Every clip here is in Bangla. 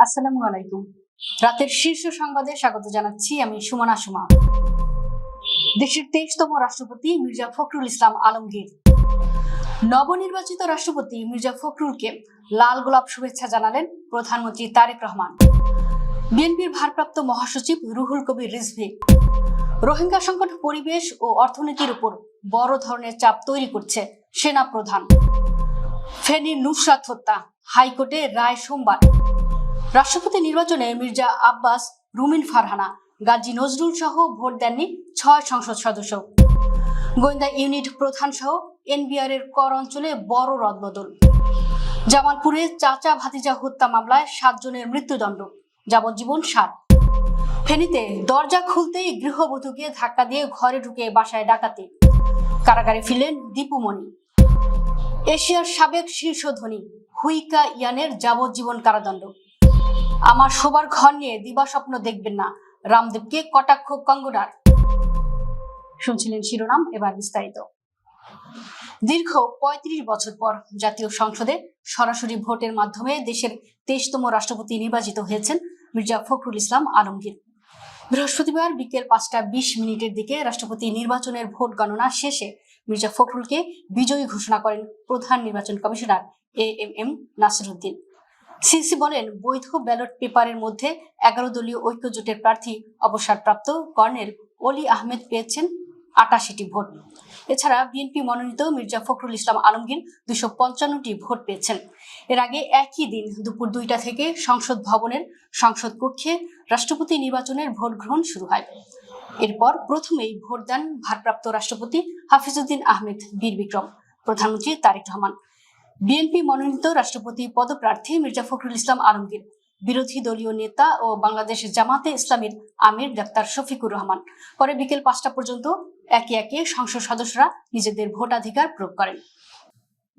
আসসালামু আলাইকুম। রাতের শীর্ষ সংবাদে স্বাগত জানাচ্ছি আমি সুমনা সুমা। দেশের 23তম রাষ্ট্রপতি মির্জা ফখরুল ইসলাম আলমগীর নবনির্বাচিত রাষ্ট্রপতি মির্জা ফখরুলকে লাল গোলাপ শুভেচ্ছা জানালেন প্রধানমন্ত্রী তারেক রহমান। বিএনপির ভারপ্রাপ্ত মহাসচিব রুহুল কবির রিজভী রোহিঙ্গা সংকট পরিবেশ ও অর্থনীতির উপর বড় ধরনের চাপ তৈরি করছে সেনা প্রধান। ফেনীর নুসরাত হত্যা, হাইকোর্টে রায় সোমবার। রাষ্ট্রপতি নির্বাচনে মির্জা আব্বাস, রুমিন ফারহানা, গাজী নজরুল সহ ভোট দেননি 6 সংসদ সদস্য। গোয়েন্দা ইউনিট প্রধান সহ এনবিআর এর কর অঞ্চলে বড় রদবদল। জামালপুরে চাচা ভাতিজা হত্যা মামলায় 7 জনের মৃত্যুদণ্ড, যাবজ্জীবন 7। ফেনীতে দরজা খুলতেই গৃহবধূকে ধাক্কা দিয়ে ঘরে ঢুকে বাসায় ডাকাতি, কারাগারে ফিরলেন দীপুমণি। এশিয়ার সাবেক শীর্ষ ধনী হুইকা ইয়ানের যাবজ্জীবন কারাদণ্ড। আমার শোবার ঘর নিয়ে দিবাস্বপ্ন দেখবেন না, রামদেবকে কটাক্ষ কঙ্গনার। শুনছিলেন শিরোনাম, এবার বিস্তারিত। দীর্ঘ ৩৫ বছর পর জাতীয় সংসদে সরাসরি ভোটের মাধ্যমে দেশের 23তম রাষ্ট্রপতি নির্বাচিত হয়েছেন মির্জা ফখরুল ইসলাম আলমগীর। বৃহস্পতিবার বিকেল 5টা 20 মিনিটের দিকে রাষ্ট্রপতি নির্বাচনের ভোট গণনা শেষে মির্জা ফখরুলকে বিজয়ী ঘোষণা করেন প্রধান নির্বাচন কমিশনার এএমএম নাসিরউদ্দিন। সিসি বলেন, বৈধ ব্যালট পেপারের মধ্যে 11 দলীয় ঐক্য জোটের প্রার্থী অবসরপ্রাপ্ত কর্নেল অলি আহমেদ পেয়েছেন 88টি ভোট। এছাড়া বিএনপি মনোনীত মির্জা ফখরুল ইসলাম আলমগীর 255টি ভোট পেয়েছেন। এর আগে একই দিন দুপুর 2টা থেকে সংসদ ভবনের সংসদ কক্ষে রাষ্ট্রপতি নির্বাচনের ভোট গ্রহণ শুরু হয়। এরপর প্রথমেই ভোট দেন ভারপ্রাপ্ত রাষ্ট্রপতি হাফিজউদ্দিন আহমেদ বীর বিক্রম, প্রধানমন্ত্রী তারেক রহমান, বিএনপি মনোনীত রাষ্ট্রপতি পদপ্রার্থী মির্জা ফখরুল ইসলাম আলমগীর, বিরোধী দলীয় নেতা ও বাংলাদেশ জামাতে ইসলামীর আমির ডাক্তার শফিকুর রহমান। পরে বিকেল 5টা পর্যন্ত একে একে সংসদ সদস্যরা নিজেদের ভোটাধিকার প্রয়োগ করেন।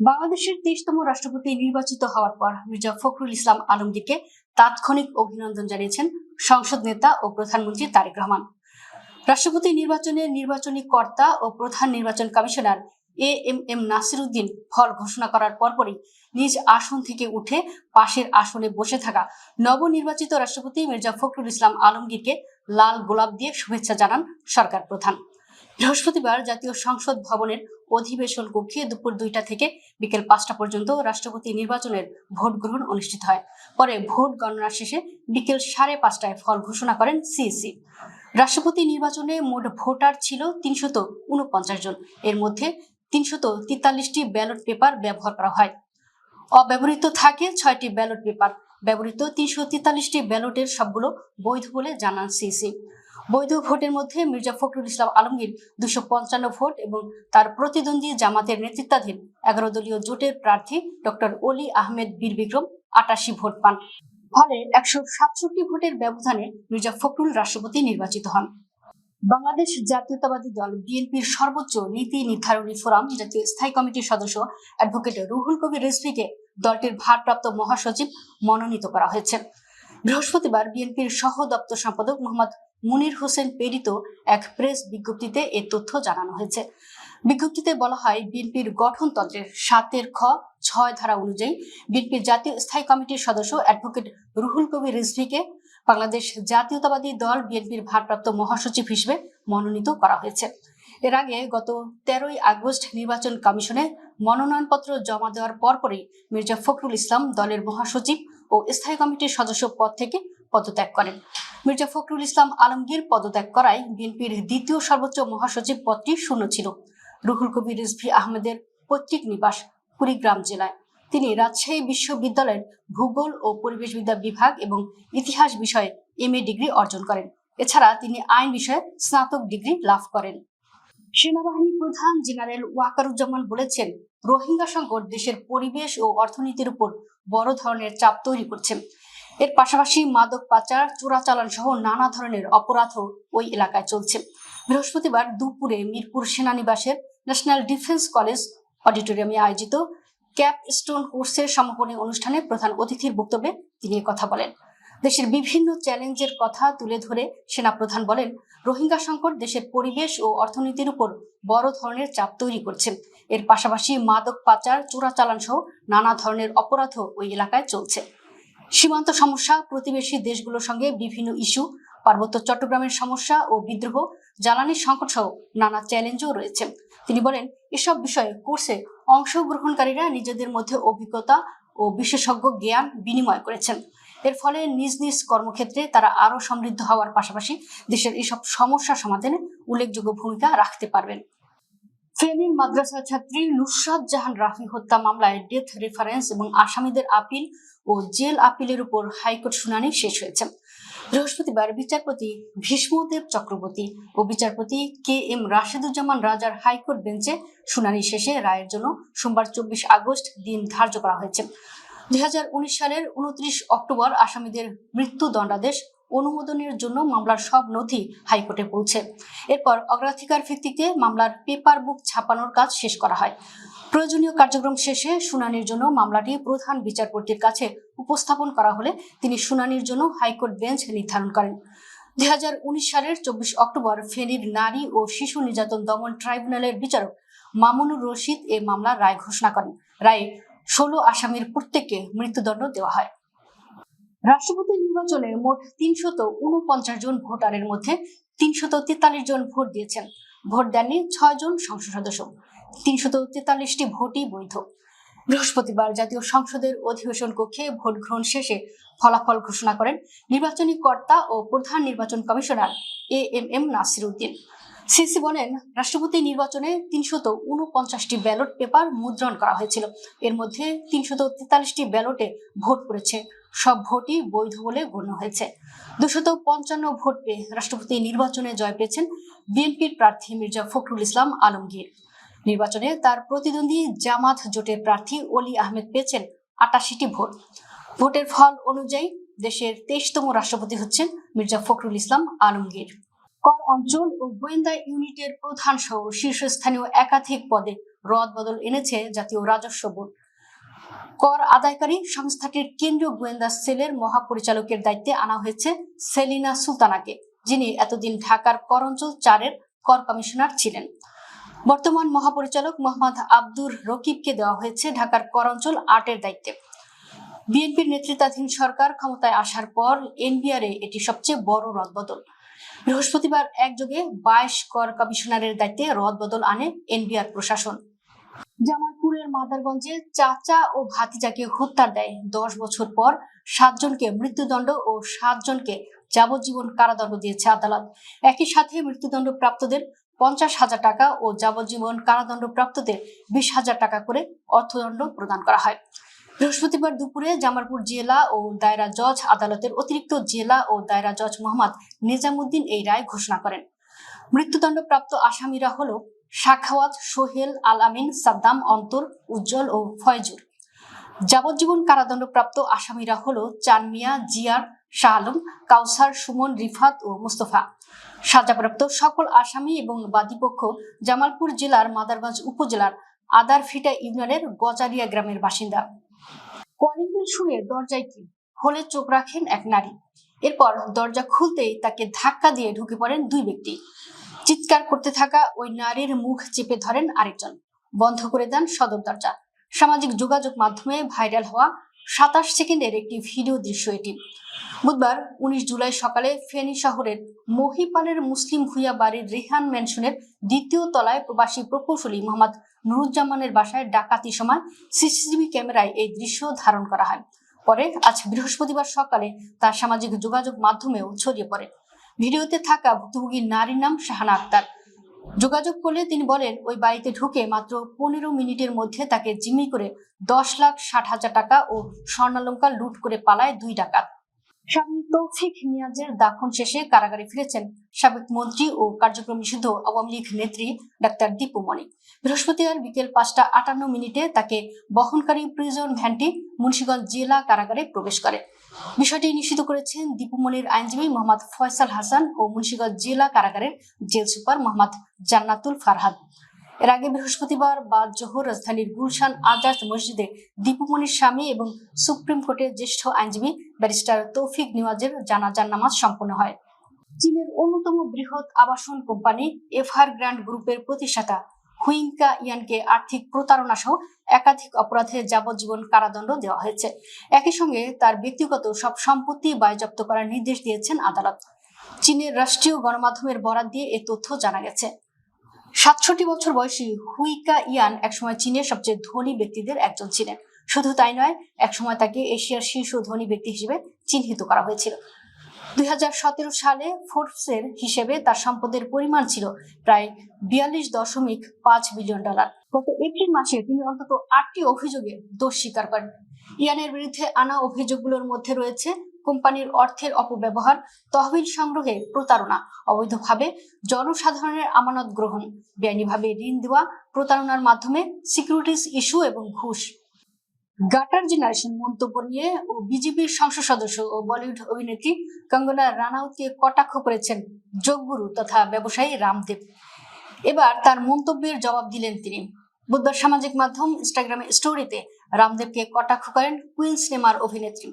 বাংলাদেশের 23তম রাষ্ট্রপতি নির্বাচিত হওয়ার পর মির্জা ফখরুল ইসলাম আলমগীরকে তাৎক্ষণিক অভিনন্দন জানিয়েছেন সংসদ নেতা ও প্রধানমন্ত্রী তারেক রহমান। রাষ্ট্রপতি নির্বাচনে নির্বাচনী কর্তা ও প্রধান নির্বাচন কমিশনার এএমএম নাসিরউদ্দিন ফল ঘোষণা করার পরপরই নিজ আসন থেকে উঠে পাশের আসনে বসে থাকা নবনির্বাচিত রাষ্ট্রপতি মির্জা ফখরুল ইসলাম আলমগীরকে লাল গোলাপ দিয়ে শুভেচ্ছা জানান সরকার প্রধান। বৃহস্পতিবার জাতীয় সংসদ ভবনের অধিবেশন কক্ষে দুপুর 2টা থেকে বিকেল 5টা পর্যন্ত রাষ্ট্রপতি নির্বাচনের ভোট গ্রহণ অনুষ্ঠিত হয়। পরে ভোট গণনা শেষে বিকেল 5:30টায় ফল ঘোষণা করেন সিইসি। রাষ্ট্রপতি নির্বাচনে মোট ভোটার ছিল 349 জন। এর মধ্যে 343টি ব্যালট পেপার ব্যবহার করা হয়। অব্যবহৃত থাকে 6টি ব্যালট পেপার। ব্যবহৃত 343টি ব্যালটের সবগুলো বৈধ বলে জানান সিইসি। বৈধ ভোটের মধ্যে মির্জা ফখরুল ইসলাম আলমগীর 255 ভোট এবং তার প্রতিদ্বন্দ্বী জামাতের নেতৃত্বাধীন 11 দলীয় জোটের প্রার্থী ডক্টর অলি আহমেদ বীর বিক্রম 88 ভোট পান। ফলে 167 ভোটের ব্যবধানে মির্জা ফখরুল রাষ্ট্রপতি নির্বাচিত হন। বাংলাদেশ জাতীয়তাবাদী দল বিএনপির সর্বোচ্চ নীতি নির্ধারণী ফোরাম জাতীয় স্থায়ী কমিটির সদস্য অ্যাডভোকেট রুহুল কবির রিজভীকে দলটির ভারপ্রাপ্ত মহাসচিব মনোনীত করা হয়েছে। বৃহস্পতিবার বিএনপির সহ দপ্তর সম্পাদক মোহাম্মদ মুনির হোসেন প্রেরিত এক প্রেস বিজ্ঞপ্তিতে এ তথ্য জানানো হয়েছে। বিজ্ঞপ্তিতে বলা হয়, বিএনপির গঠনতন্ত্রের 7 খ 6 ধারা অনুযায়ী বিএনপির জাতীয় স্থায়ী কমিটির সদস্য অ্যাডভোকেট রুহুল কবির রিজভীকে বাংলাদেশ জাতীয়তাবাদী দল বিএনপির ভারপ্রাপ্ত মহাসচিব হিসেবে মনোনীত করা হয়েছে। এর আগে গত 13ই আগস্ট নির্বাচন কমিশনে মনোনয়নপত্র জমা দেওয়ার পরপরই মির্জা ফখরুল ইসলাম দলের মহাসচিব ও স্থায়ী কমিটির সদস্য পদ থেকে পদত্যাগ করেন। মির্জা ফখরুল ইসলাম আলমগীর পদত্যাগ করায় বিএনপির দ্বিতীয় সর্বোচ্চ মহাসচিব পদটি শূন্য ছিল। রুহুল কবির রিজভী আহমেদের পৈতৃক নিবাস কুড়িগ্রাম জেলায়। তিনি রাজশাহী বিশ্ববিদ্যালয়ের ভূগোল ও পরিবেশবিদ্যা বিভাগ এবং ইতিহাস বিষয়ে এমএ ডিগ্রি অর্জন করেন। এছাড়া তিনি আইন বিষয়ে স্নাতক ডিগ্রি লাভ করেন। সেনাবাহিনী প্রধান জেনারেল ওয়াকারুজ্জামান বলেছেন, রোহিঙ্গা সংকট দেশের পরিবেশ ও অর্থনীতির উপর বড় ধরনের চাপ তৈরি করছে। এর পাশাপাশি মাদক পাচার, চোরাচালান সহ নানা ধরনের অপরাধও ওই এলাকায় চলছে। বৃহস্পতিবার দুপুরে মিরপুর সেনানিবাসের ন্যাশনাল ডিফেন্স কলেজ অডিটোরিয়ামে আয়োজিত ক্যাপস্টোন কোর্সের সমাপনী অনুষ্ঠানে প্রধান অতিথির বক্তব্যে তিনি কথা বলেন। দেশের বিভিন্ন চ্যালেঞ্জের কথা তুলে ধরে সেনাপ্রধান বলেন, রোহিঙ্গা সংকট দেশের পরিবেশ ও অর্থনীতির উপর বড় ধরনের চাপ তৈরি করছে। এর পাশাপাশি মাদক পাচার, চোরাচালান সহ নানা ধরনের অপরাধও ওই এলাকায় চলছে। সীমান্ত সমস্যা, প্রতিবেশী দেশগুলোর সঙ্গে বিভিন্ন ইস্যু, পার্বত্য চট্টগ্রামের সমস্যা ও বিদ্রোহ, জ্বালানি সংকট সহ নানা চ্যালেঞ্জও রয়েছে। তিনি বলেন, এসব বিষয়ে কোর্সে অংশগ্রহণকারীরা নিজেদের মধ্যে অভিজ্ঞতা ও বিশেষজ্ঞ জ্ঞান বিনিময় করেছেন। এর ফলে নিজ নিজ কর্মক্ষেত্রে তারা আরো সমৃদ্ধ হওয়ার পাশাপাশি দেশের এসব সমস্যা সমাধানে উল্লেখযোগ্য ভূমিকা রাখতে পারবেন। ফেনীর মাদ্রাসা ছাত্রী নুসরাত জাহান রাফি হত্যা মামলায় ডেথ রেফারেন্স এবং আসামিদের আপিল ও জেল আপিলের উপর হাইকোর্ট শুনানি শেষ হয়েছে। বৃহস্পতিবার বিচারপতি ভীষ্মদেব চক্রবর্তী ও বিচারপতি কে এম রাশেদুজ্জামান রাজার হাইকোর্ট বেঞ্চে শুনানি শেষে রায়ের জন্য সোমবার 24 আগস্ট দিন ধার্য করা হয়েছে। 2019 সালের 29 অক্টোবর আসামিদের মৃত্যুদণ্ডাদেশ অনুমোদনের জন্য মামলার সব নথি হাইকোর্টে পৌঁছে। এরপর অগ্রাধিকার ভিত্তিতে মামলার পেপার বুক ছাপানোর কাজ শেষ করা হয়। প্রয়োজনীয় কার্যক্রম শেষে শুনানির জন্য মামলাটি প্রধান বিচারপতির কাছে উপস্থাপন করা হলে তিনি শুনানির জন্য হাইকোর্ট বেঞ্চ নির্ধারণ করেন। 2019 সালের 24 অক্টোবর ফেনীর নারী ও শিশু নির্যাতন দমন ট্রাইব্যুনালের বিচারক মামুনুর রশিদ এ মামলার রায় ঘোষণা করেন। রায়ে 16 আসামির প্রত্যেককে মৃত্যুদণ্ড দেওয়া হয়। রাষ্ট্রপতি নির্বাচনে মোট 349 জন ভোটারের মধ্যে 343 জন ভোট দিয়েছেন। ভোট দেননি 6 জন সংসদ সদস্য। 343টি ভোটই বৈধ। বৃহস্পতিবার জাতীয় সংসদের অধিবেশন কক্ষে ভোট গ্রহণ শেষে ফলাফল ঘোষণা করেন নির্বাচনী কর্তা ও প্রধান নির্বাচন commissioner AMM Nasir Uddin. CC বলেন, রাষ্ট্রপতি নির্বাচনে 349টি ব্যালট পেপার মুদ্রণ করা হয়েছিল। এর মধ্যে 343টি ব্যালটে ভোট পড়েছে। সব ভোটই বৈধ বলে গণ্য হয়েছে। 255 ভোট পেয়ে রাষ্ট্রপতি নির্বাচনে জয় পেয়েছেন বিএনপির প্রার্থী মির্জা ফখরুল ইসলাম আলমগীর। নির্বাচনে তার প্রতিদ্বন্দ্বী জামাত জোটের প্রার্থী অলি আহমেদ পেয়েছেন 88টি ভোট। ভোটের ফল অনুযায়ী দেশের 23তম রাষ্ট্রপতি হচ্ছেন মির্জা ফখরুল ইসলাম আলমগীর। কর অঞ্চল ও গোয়েন্দা ইউনিটের প্রধান সহ শীর্ষস্থানীয় একাধিক পদে রদবদল এনেছে জাতীয় রাজস্ব বোর্ড। কর আদায়কারী সংস্থাটির কেন্দ্রীয় গোয়েন্দা সেলের মহাপরিচালকের দায়িত্বে আনা হয়েছে সেলিনা সুলতানাকে, যিনি এতদিন ঢাকার কর অঞ্চল 4-এর কর কমিশনার ছিলেন। বর্তমান মহাপরিচালক মোহাম্মদ আব্দুর রকিবকে দেওয়া হয়েছে ঢাকার কর অঞ্চল 8-এর দায়িত্বে। বিএনপির নেতৃত্বাধীন সরকার ক্ষমতায় আসার পর এনবিআরে এটি সবচেয়ে বড় রদবদল। বৃহস্পতিবার একযোগে 22 কর কমিশনারের দায়িত্বে রদবদল আনে এনবিআর প্রশাসন। জামালপুরের মাদারগঞ্জে চাচা ও ভাতিজাকে হত্যার দায়ে 10 বছর পর 7 জনকে মৃত্যুদণ্ড ও 7 জনকে যাবজ্জীবন কারাদণ্ড দিয়েছে আদালত। একই সাথে মৃত্যুদণ্ড প্রাপ্তদের 50,000 টাকা ও যাবজ্জীবন কারাদণ্ড প্রাপ্তদের 20,000 টাকা করে অর্থদণ্ড প্রদান করা হয়। বৃহস্পতিবার দুপুরে জামালপুর জেলা ও দায়রা জজ আদালতের অতিরিক্ত জেলা ও দায়রা জজ মোহাম্মদ নিজামুদ্দিন এই রায় ঘোষণা করেন। মৃত্যুদণ্ডপ্রাপ্ত আসামিরা হলো সাখাওয়াত, সোহেল, আল আমিন, সাদ্দাম, অন্তর, উজ্জ্বল ও ফয়জুর। যাবজ্জীবন কারাদণ্ডপ্রাপ্ত আসামিরা হলো চানমিয়া, জিয়ার, শাহ আলম, কাউসার, সুমন, রিফাত ও মুস্তফা। সাজাপ্রাপ্ত সকল আসামি এবং বাদীপক্ষ জামালপুর জেলার মাদারগঞ্জ উপজেলার আদারফিটা ইউনিয়নের গজারিয়া গ্রামের বাসিন্দা। কলিং বেল শুনে দরজায় কি হলে চোখ রাখেন এক নারী। এরপর দরজা খুলতেই তাকে ধাক্কা দিয়ে ঢুকে পড়েন 2 ব্যক্তি। চিৎকার করতে থাকা ওই নারীর মুখ চেপে ধরেন আরেকজন, বন্ধ করে দেন সদর দরজা। সামাজিক যোগাযোগ মাধ্যমে ভাইরাল হওয়া 27 সেকেন্ডের একটি ভিডিও দৃশ্য এটি। বুধবার 19 জুলাই সকালে ফেনী শহরের মহিপালের মুসলিম ভুইয়া বাড়ির রেহান ম্যানশনের 2য় তলায় প্রবাসী প্রকৌশলী মোহাম্মদ নুরুজ্জামানের বাসায় ডাকাতির সময় সিসিটিভি ক্যামেরায় এই দৃশ্য ধারণ করা হয়। পরে আজ বৃহস্পতিবার সকালে তা সামাজিক যোগাযোগ মাধ্যমেও ছড়িয়ে পড়ে। ভিডিওতে থাকা ভুক্তভোগী নারীর নাম শাহানা আক্তার। যোগাযোগ করলে তিনি বলেন, ওই বাড়িতে ঢুকে মাত্র 15 মিনিটের মধ্যে তাকে জিম্মি করে 10,60,000 টাকা ও স্বর্ণালংকার লুট করে পালায় 2 ডাকাত। স্বামী তৌফিক নিয়াজের দাফন শেষে কারাগারে ফিরেছেন সাবেক মন্ত্রী ও কার্যক্রম নিষিদ্ধ আওয়ামী লীগ নেত্রী ডাক্তার দীপু মনি। বৃহস্পতিবার বিকেল 5:58 তাকে বহনকারী প্রিজন ভ্যানটি মুন্সিগঞ্জ জেলা কারাগারে প্রবেশ করে। বিষয়টি নিশ্চিত করেছেন দীপু মনির আইনজীবী মোহাম্মদ ফয়সাল হাসান ও মুন্সিগঞ্জ জেলা কারাগারের জেল সুপার মোহাম্মদ জান্নাতুল ফারহাদ। এর আগে বৃহস্পতিবার বাদ জোহর রাজধানীর গুলশান আজাদ মসজিদে দীপু মনির স্বামী এবং সুপ্রিম কোর্টের জ্যেষ্ঠ আইনজীবী ব্যারিস্টার তৌফিক নিয়াজের জানাজার নামাজ সম্পন্ন হয়। চীনের অন্যতম বৃহৎ আবাসন কোম্পানি এভারগ্রান্ড গ্রুপের প্রতিষ্ঠাতা হুইঙ্কা ইয়ানকে আর্থিক প্রতারণা সহ একাধিক অপরাধে যাবজ্জীবন কারাদণ্ড দেওয়া হয়েছে। একই সঙ্গে তার ব্যক্তিগত সব সম্পত্তি বাজেয়াপ্ত করার নির্দেশ দিয়েছেন আদালত। চীনের রাষ্ট্রীয় গণমাধ্যমের বরাত দিয়ে এ তথ্য জানা গেছে। ৬৭ বছর বয়সী হুইকা ইয়ান একসময় চীনের সবচেয়ে ধনী ব্যক্তিদের একজন ছিলেন। শুধু তাই নয়, একসময় তাকে এশিয়ার শীর্ষ ধনী ব্যক্তি হিসেবে চিহ্নিত করা হয়েছিল। ২০১৭ সালে ফোর্বসের হিসেবে তার সম্পদের পরিমাণ ছিল প্রায় $৪২.৫ বিলিয়ন। গত এপ্রিল মাসে তিনি অন্তত ৮টি অভিযোগে দোষ স্বীকার করেন। ইয়ানের বিরুদ্ধে আনা অভিযোগগুলোর মধ্যে রয়েছে কোম্পানির অর্থের অপব্যবহার, তহবিল সংগ্রহে প্রতারণা, অবৈধভাবে জনসাধারণের আমানত গ্রহণ, বেআইনিভাবে ঋণ দেওয়া, প্রতারণার মাধ্যমে সিকিউরিটিজ ইস্যু এবং ঘুষ। গাটার জেনারেশন মন্তব্য নিয়ে ও বিজেপির সংসদ সদস্য ও বলিউড অভিনেত্রী কঙ্গনা রানাউতকে কটাক্ষ করেছেন যোগগুরু তথা ব্যবসায়ী রামদেব। এবার তার মন্তব্যের জবাব দিলেন তিনি। বুধবার সামাজিক মাধ্যম ইনস্টাগ্রামে স্টোরিতে রামদেবকে কটাক্ষ করেন কুইন সিনেমার অভিনেত্রী।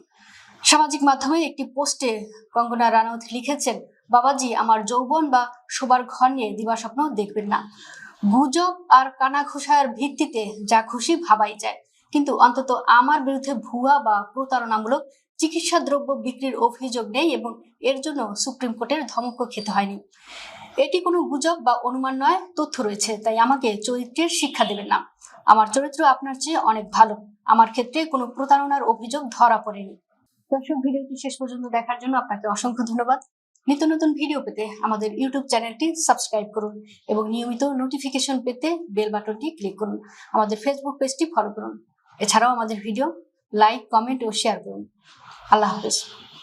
সামাজিক মাধ্যমে একটি পোস্টে কঙ্গনা রানাউত লিখেছেন, বাবাজি, আমার যৌবন বা শোবার ঘর নিয়ে দিবাস্বপ্ন দেখবেন না। গুজব আর কানাঘুষার ভিত্তিতে যা খুশি ভাবাই যায়, কিন্তু অন্তত আমার বিরুদ্ধে ভুয়া বা প্রতারণামূলক চিকিৎসা দ্রব্য বিক্রির অভিযোগ নেই এবং এর জন্য সুপ্রিম কোর্টের ধমকও খেতে হয়নি। এটি কোনো গুজব বা অনুমান নয়, তথ্য রয়েছে, তাই আমাকে চরিত্রের শিক্ষা দেবেন না। আমার চরিত্র আপনার চেয়ে অনেক ভালো। আমার ক্ষেত্রে কোনো প্রতারণার অভিযোগ ধরা পড়েনি। দর্শক, ভিডিওটি শেষ পর্যন্ত দেখার জন্য আপনাকে অসংখ্য ধন্যবাদ। নিত্য নতুন ভিডিও পেতে আমাদের ইউটিউব চ্যানেলটি সাবস্ক্রাইব করুন এবং নিয়মিত নোটিফিকেশন পেতে বেল বাটনটি ক্লিক করুন। আমাদের ফেসবুক পেজটি ফলো করুন। এছাড়াও আমাদের ভিডিও লাইক, কমেন্ট ও শেয়ার করুন। আল্লাহ হাফেজ।